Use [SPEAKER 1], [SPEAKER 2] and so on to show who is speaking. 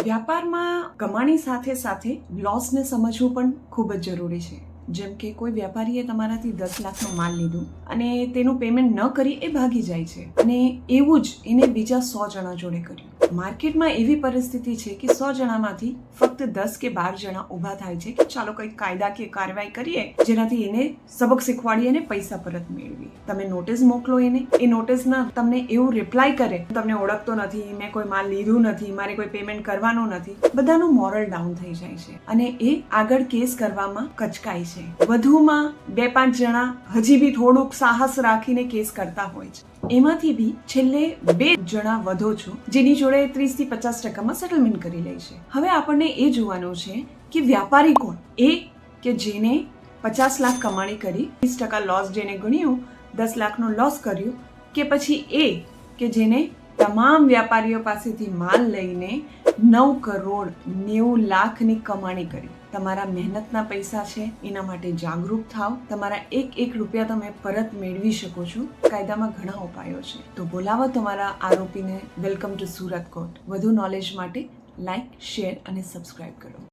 [SPEAKER 1] વ્યાપારમાં કમાણી સાથે સાથે લોસને સમજવું પણ ખૂબ જ જરૂરી છે. જેમ કે કોઈ વેપારીએ તમારાથી 10 લાખનો માલ લીધો અને તેનું પેમેન્ટ ન કરી એ ભાગી જાય છે, અને એવું જ એને બીજા 100 જણા જોડે કર્યું. માર્કેટમાં એવી પરિસ્થિતિ છે કે 100 જણામાંથી ફક્ત 10 કે 12 જણા ઊભા થાય છે કે ચાલો કંઈક કાયદાકીય કાર્યવાહી કરીએ જેનાથી એને સબક શીખવાડીએ અને પૈસા પરત મેળવીએ. તમે નોટિસ મોકલો એને, એ નોટિસના તમને એવું રિપ્લાય કરે, તમને ઓળખતો નથી, મેં કોઈ માલ લીધું નથી, મારે કોઈ પેમેન્ટ કરવાનું નથી, બધાનું મોરલ ડાઉન થઈ જાય છે અને એ આગળ કેસ કરવામાં કચકાય છે. વધુમાં 2-5 જણા હજી બી થોડુંક સાહસ રાખીને કેસ કરતા હોય છે. એમાંથી બી છેલ્લે 2 જણા વધો છો જેની જોડે 30 થી 50% સેટલમેન્ટ કરી લે છે. હવે આપણને એ જોવાનું છે કે વ્યાપારી કોણ? એ કે જેને 50 લાખ કમાણી કરી, 30% લોસ જેને ગણ્યું, 10 લાખનો લોસ કર્યું, કે પછી એ કે જેને તમામ વ્યાપારીઓ પાસેથી માલ લઈને 9 કરોડ 90 લાખની કમાણી કરી. તમારા મહેનતના પૈસા છે, એના માટે જાગૃત થાવ. તમારા એક રૂપિયા તમે પરત મેળવી શકો છો. કાયદામાં ઘણા ઉપાયો છે. તો બોલાવો તમારા આરોપીને. Welcome to Surat court. વધુ નોલેજ માટે લાઈક, શેર અને સબસ્ક્રાઇબ કરો.